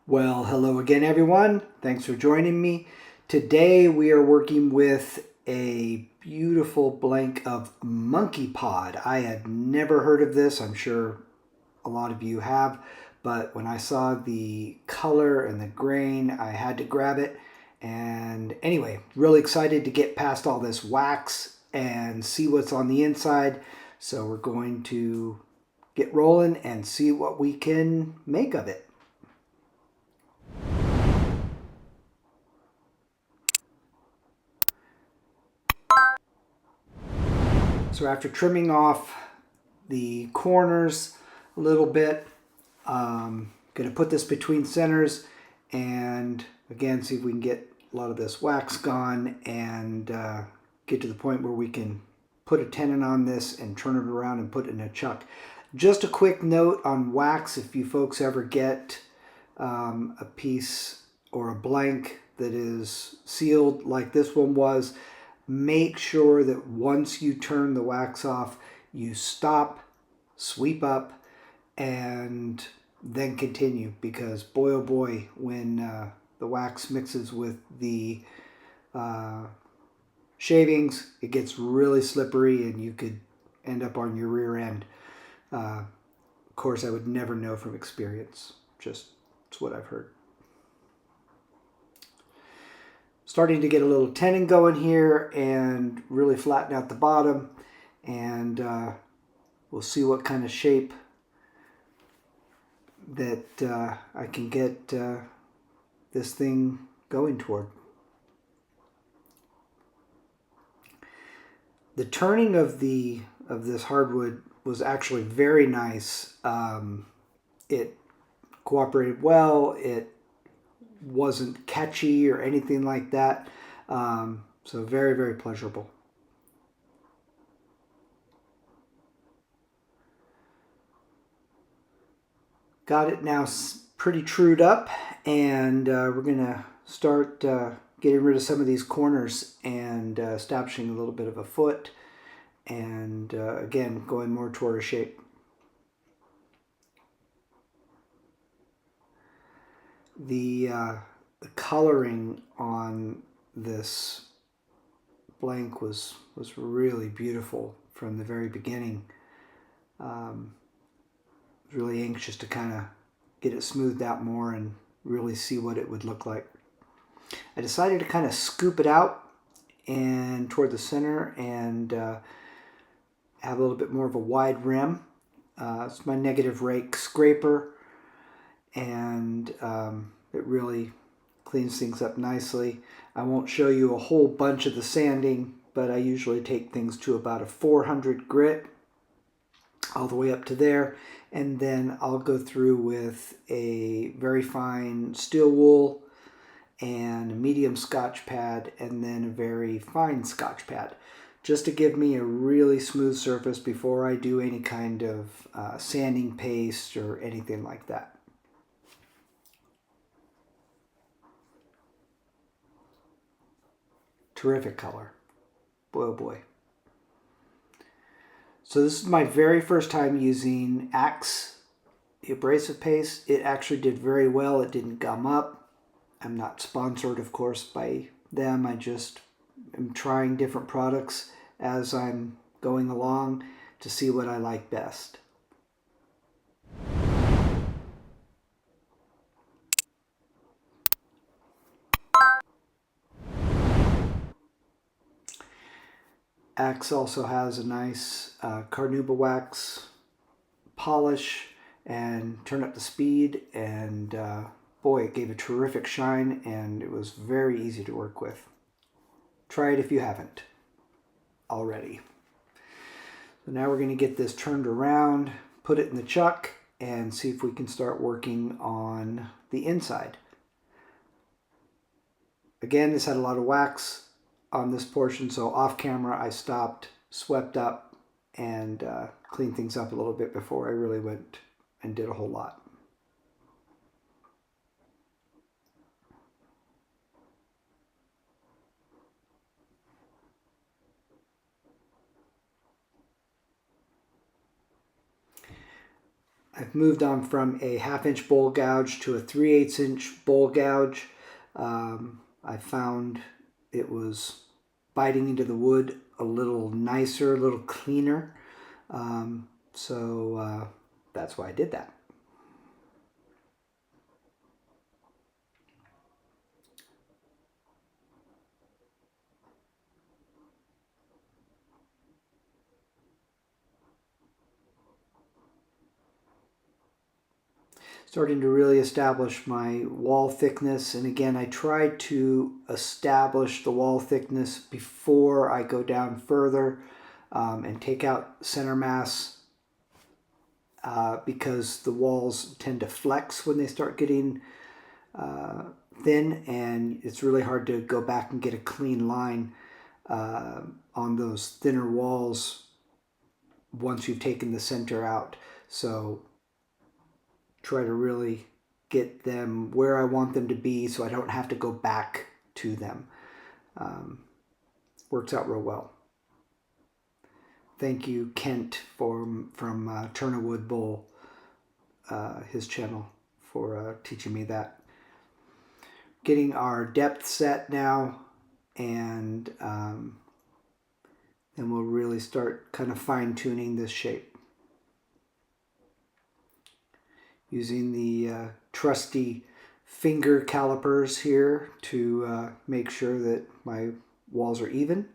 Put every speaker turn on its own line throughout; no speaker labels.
Well, hello again, everyone. Thanks for joining me. Today we are working with a beautiful blank of Monkeypod. I had never heard of this. I'm sure a lot of you have, but when I saw the color and the grain, I had to grab it. And anyway, really excited to get past all this wax and see what's on the inside. So we're going to get rolling and see what we can make of it. So after trimming off the corners a little bit, going to put this between centers and again see if we can get a lot of this wax gone and get to the point where we can put a tenon on this and turn it around and put it in a chuck. Just a quick note on wax: if you folks ever get a piece or a blank that is sealed like this one was, make sure that once you turn the wax off, you stop, sweep up, and then continue, because boy oh boy, when the wax mixes with the shavings, it gets really slippery and you could end up on your rear end. Of course, I would never know from experience, just it's what I've heard. Starting to get a little tenon going here and really flatten out the bottom, and we'll see what kind of shape that I can get this thing going toward. The turning of this hardwood was actually very nice. It cooperated well. It wasn't catchy or anything like that. So very, very pleasurable. Got it now pretty trued up, and we're gonna start getting rid of some of these corners and establishing a little bit of a foot, and again going more toward a shape. The coloring on this blank was really beautiful from the very beginning. Really anxious to kind of get it smoothed out more and really see what it would look like. I decided to kind of scoop it out and toward the center and have a little bit more of a wide rim. It's my negative rake scraper, and it really cleans things up nicely. I won't show you a whole bunch of the sanding, but I usually take things to about a 400 grit all the way up to there, and then I'll go through with a very fine steel wool and a medium Scotch pad, and then a very fine Scotch pad, just to give me a really smooth surface before I do any kind of sanding paste or anything like that. Terrific color. Boy oh boy. So this is my very first time using Axe abrasive paste. It actually did very well. It didn't gum up. I'm not sponsored, of course, by them. I just am trying different products as I'm going along to see what I like best. Axe also has a nice carnauba wax polish and turn up the speed, and boy, it gave a terrific shine and it was very easy to work with. Try it if you haven't already. So now we're going to get this turned around, put it in the chuck, and see if we can start working on the inside. Again, this had a lot of wax on this portion, so off camera I stopped, swept up, and cleaned things up a little bit before I really went and did a whole lot. I I've moved on from a 1/2 inch bowl gouge to a 3/8 inch bowl gouge. I found it was biting into the wood a little nicer, a little cleaner. So that's why I did that. Starting to really establish my wall thickness, and again I try to establish the wall thickness before I go down further and take out center mass because the walls tend to flex when they start getting thin, and it's really hard to go back and get a clean line on those thinner walls once you've taken the center out. So try to really get them where I want them to be so I don't have to go back to them. Works out real well. Thank you, Kent, from Turn a Wood Bowl, his channel, for teaching me that. Getting our depth set now, and then we'll really start kind of fine-tuning this shape. Using the trusty finger calipers here to make sure that my walls are even.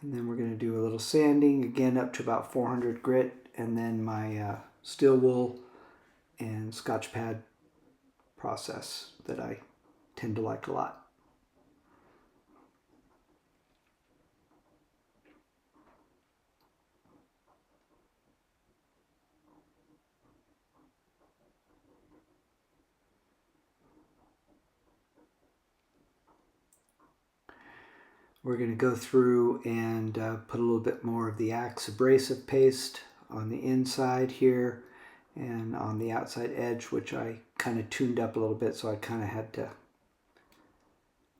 And then we're going to do a little sanding, again up to about 400 grit, and then my steel wool and Scotch pad process that I tend to like a lot. We're going to go through and put a little bit more of the Axe abrasive paste on the inside here and on the outside edge, which I kind of tuned up a little bit, so I kind of had to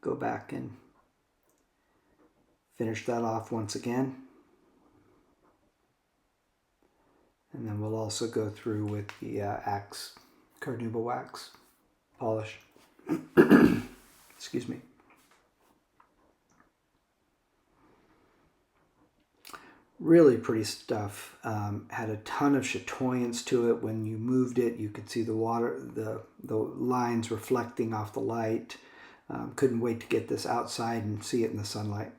go back and finish that off once again. And then we'll also go through with the Axe carnauba wax polish. Excuse me. Really pretty stuff. Had a ton of chatoyance to it. When you moved it, you could see the water, the lines reflecting off the light. Couldn't wait to get this outside and see it in the sunlight.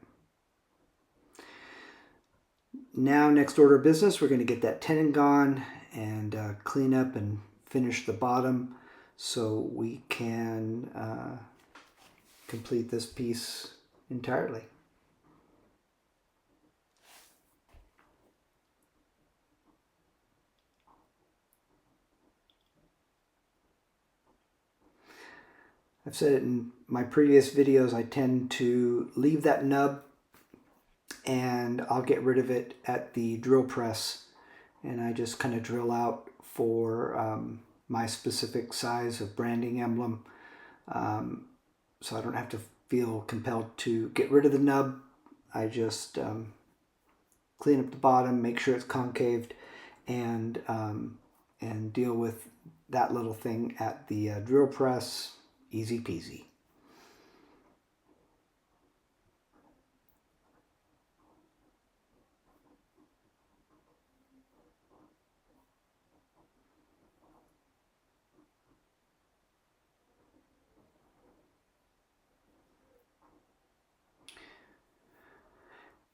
Now, next order of business, we're going to get that tenon gone and clean up and finish the bottom so we can complete this piece entirely. I've said it in my previous videos, I tend to leave that nub and I'll get rid of it at the drill press, and I just kind of drill out for my specific size of branding emblem, so I don't have to feel compelled to get rid of the nub. I just clean up the bottom, make sure it's concaved, and deal with that little thing at the drill press. Easy peasy.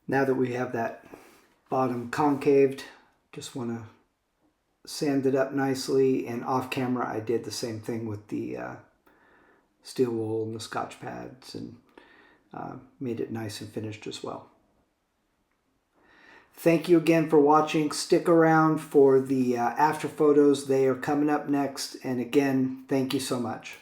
Now that we have that bottom concaved, just want to sand it up nicely, and off camera I did the same thing with the steel wool and the Scotch pads, and made it nice and finished as well. Thank you again for watching. Stick around for the after photos. They are coming up next, and again, thank you so much.